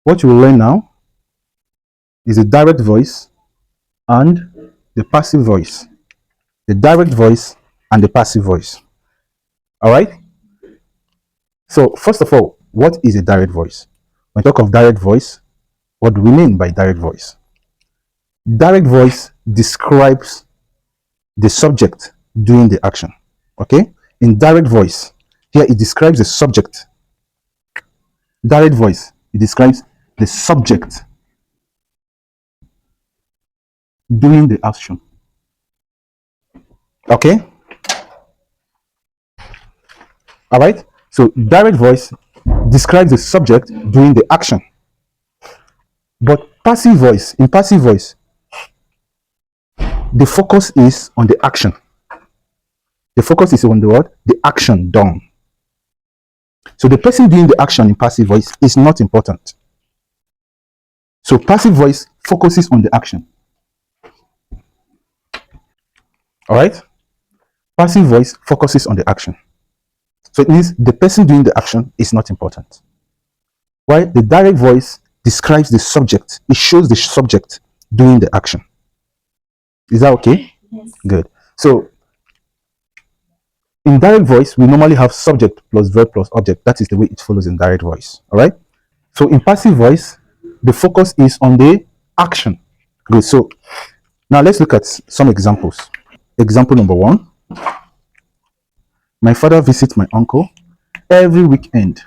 What you will learn now is the direct voice and the passive voice. The direct voice and the passive voice. All right? So, first of all, what is a direct voice? When we talk of direct voice, what do we mean by direct voice? Direct voice describes the subject doing the action. Okay? In direct voice, here it describes the subject. Direct voice, it describes the subject doing the action. Okay? All right? So, direct voice describes the subject doing the action. But passive voice, in passive voice, the focus is on the action. The focus is on the what? The action done. So the person doing the action in passive voice is not important. So passive voice focuses on the action. All right? Passive voice focuses on the action. So it means the person doing the action is not important. While the direct voice describes the subject, it shows the subject doing the action. Is that okay? Yes. Good. So in direct voice, we normally have subject plus verb plus object. That is the way it follows in direct voice. All right? So in passive voice, the focus is on the action. Good. So now let's look at some examples. Example number 1. My father visits my uncle every weekend.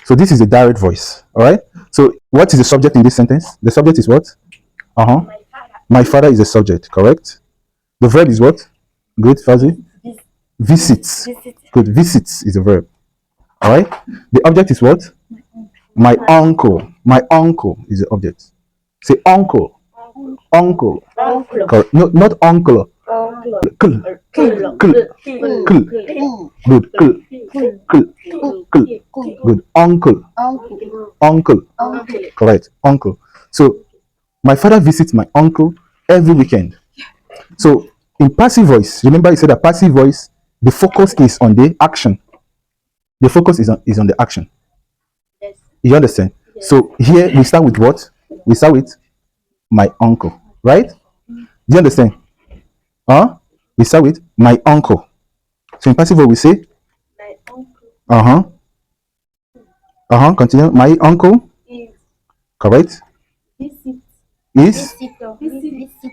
So this is a direct voice. All right? So what is the subject in this sentence? The subject is what? My father is the subject, correct? The verb is what? Good, Fazi? Visits. Good, visits is a verb. All right? The object is what? My uncle. My uncle is the object. Say uncle. Uncle. Correct. No, not uncle. Good. Good. Uncle. Uncle. Correct. Uncle. So my father visits my uncle every weekend. So in passive voice, remember I said that passive voice, the focus is on the action. The focus is on the action. Yes. You understand? Yes. So here we start with what? We start with my uncle, right? Do you understand? We start with my uncle. So in passive voice we say My uncle Continue. My uncle, is correct? visit.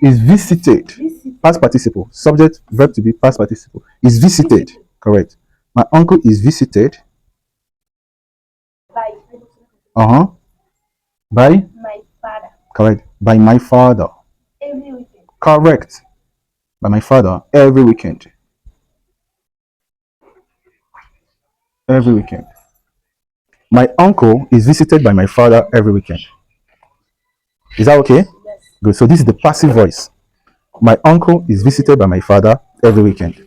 Is visited. Visit. Past participle. Subject, verb to be past participle. Is visited. Correct. My uncle is visited. By By. my father Correct. By my father. every weekend. Correct. By my father every weekend. Every weekend. My uncle is visited by my father every weekend. Is that okay? Yes. Good. So this is the passive voice. My uncle is visited by my father every weekend.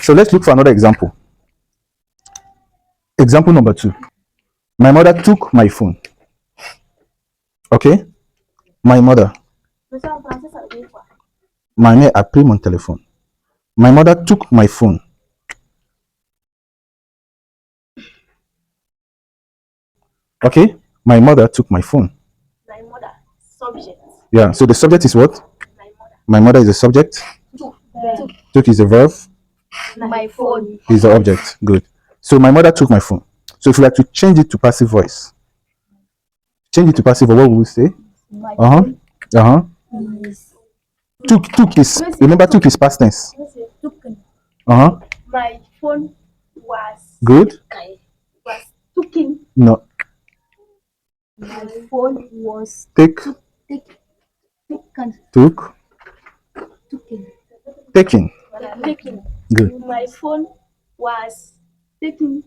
So let's look for another example. Example number 2. My mother took my phone. Okay? My mother. Monsieur en français, ça veut dire quoi? Ma mère a pris mon téléphone. My mother took my phone. Okay? My mother took my phone. My mother, subject. Yeah, so the subject is what? My mother. My mother is the subject. Verb. Took is the verb. My phone. Is the object. Good. So my mother took my phone. So if you like to change it to passive voice, change it to passive voice, what will we say? My phone. is Took is, remember took is past tense. taken. My phone was Good. taken. No. My phone was Taken. taken. Taken. Good. My phone was taken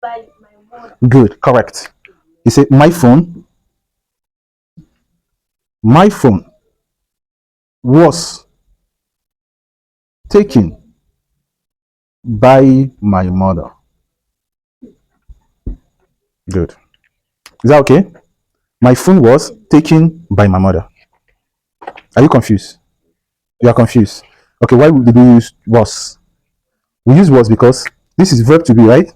by my mother. Good. Correct. You say my phone. My phone was taken by my mother. Good. Is that okay? My phone was taken by my mother. Are you confused? You are confused. Okay, why did we use was? We use was because this is verb to be, right?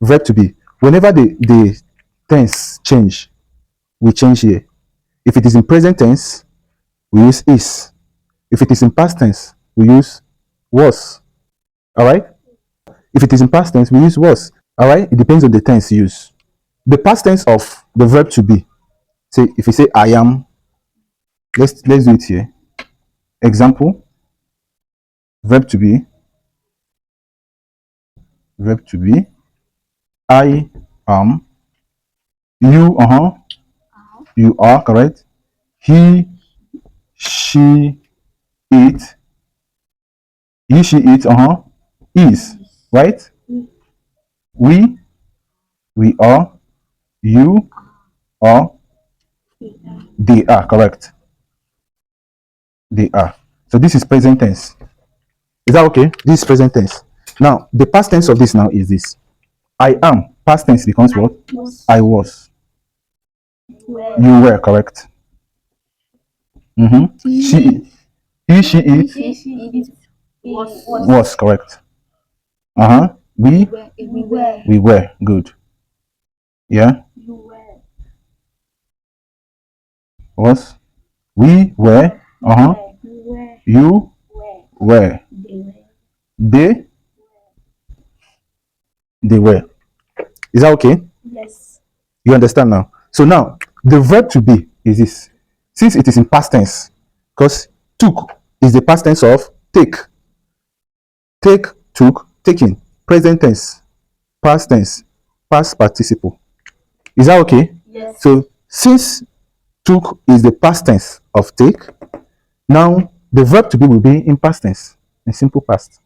Verb to be. whenever the tense change, we change here. If it is in present tense, we use is. If it is in past tense, we use was. All right. If it is in past tense, we use was. All right. It depends on the tense used. The past tense of the verb to be. Say if you say I am. Let's do it here. Example. Verb to be. Verb to be. I am. You. You are correct. He. She. It. He. She. It. Is. Right. We. We are. You are. They are. Correct. They are. So this is present tense. Is that okay? This is present tense. Now the past tense of this now is this. I am. Past tense becomes what? I was. You were. Correct. She. He. She. It. Was. Correct. We. We were. Good. Yeah. Was. We were. You were. They. They were. Is that okay? Yes. You understand now? So now the verb to be is this. Since it is in past tense, because took is the past tense of take. Take, took, taking. Present tense, past tense, past participle. Is that okay? Yes. So since took is the past tense of take, now the verb to be will be in past tense, in simple past.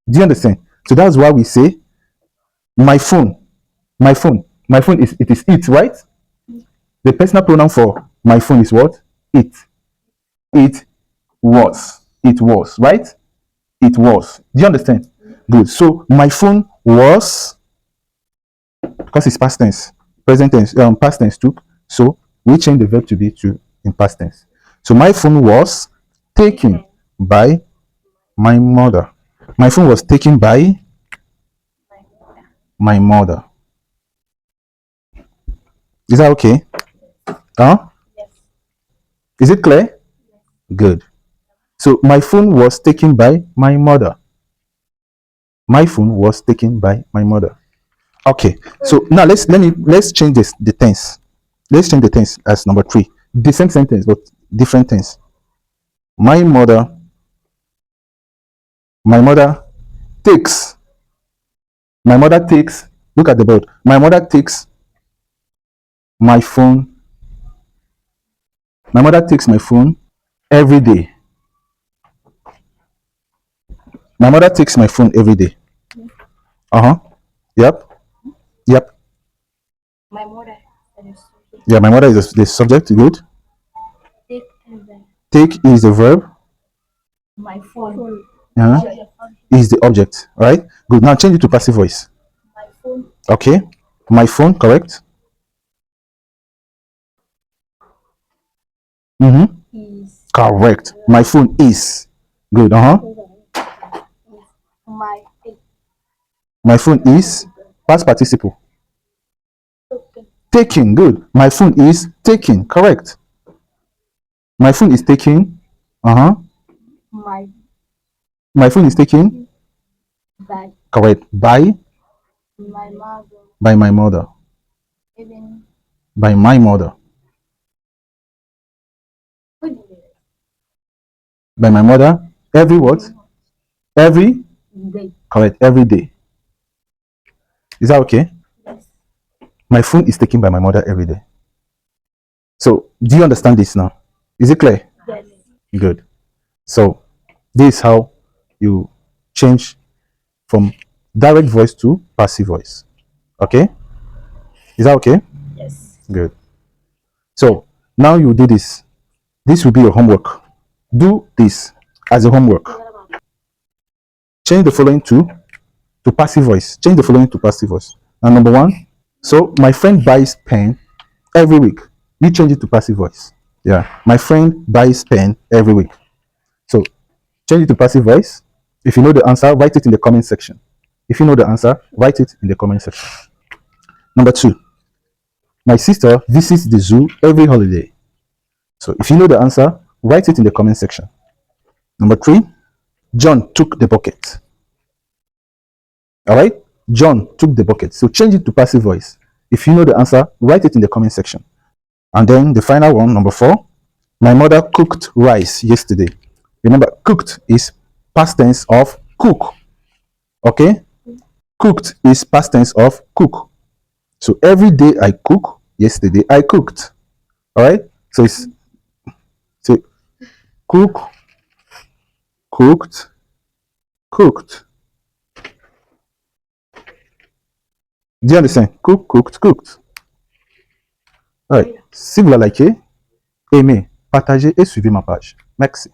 Do you understand? So that's why we say my phone. My phone. My phone is it, right? The personal pronoun for my phone is what? It. It was. It was, right? It was. Do you understand? Good. So my phone was, because it's past tense, present tense, past tense took. So we change the verb to be to in past tense. So my phone was taken by my mother. My phone was taken by my mother. Is that okay? Huh? Yes. Is it clear? Good. So my phone was taken by my mother. My phone was taken by my mother. Okay. So now let's change the tense. Let's change the tense as number 3. The same sentence but different tense. My mother takes. My mother takes. Look at the board. My mother takes my phone. My mother takes my phone every day. My mother takes my phone every day. Yep. Yep. My mother. Yeah, my mother is the subject. Good. Take and then Take is the verb. my phone. Is the object. All right. Good. Now change it to passive voice. My phone Okay. My phone. Correct. is Correct. My phone is. Good. my My phone is past participle. token. Taking. Good. My phone is taking. Correct. My phone is taking. My My phone is taking. by Correct. By my mother. by my mother. Even By my mother. By my mother. Every what? Every. day. Correct. Every day. Is that okay? Yes. My phone is taken by my mother every day. So do you understand this now? Is it clear? Yes. Good. So this is how you change from direct voice to passive voice. Okay? Is that okay? Yes. Good. So now you do this. This will be your homework. Do this as a homework. Change the following to passive voice. Change the following to passive voice. And number 1. So my friend buys pen every week. You change it to passive voice. Yeah. My friend buys pen every week. So change it to passive voice. If you know the answer, write it in the comment section. If you know the answer, write it in the comment section. Number 2, my sister visits the zoo every holiday. So if you know the answer, write it in the comment section. Number 3, John took the bucket. All right, John took the bucket. So change it to passive voice. If you know the answer, write it in the comment section. And then the final one, number 4, my mother cooked rice yesterday. Remember, cooked is past tense of cook. Okay, cooked is past tense of cook. So every day I cook, yesterday I cooked. All right, so it's cook, cooked, cooked. Do you understand? Cook, cooked, cooked. All right. Si vous la likez, aimez, partagez et suivez ma page. Merci.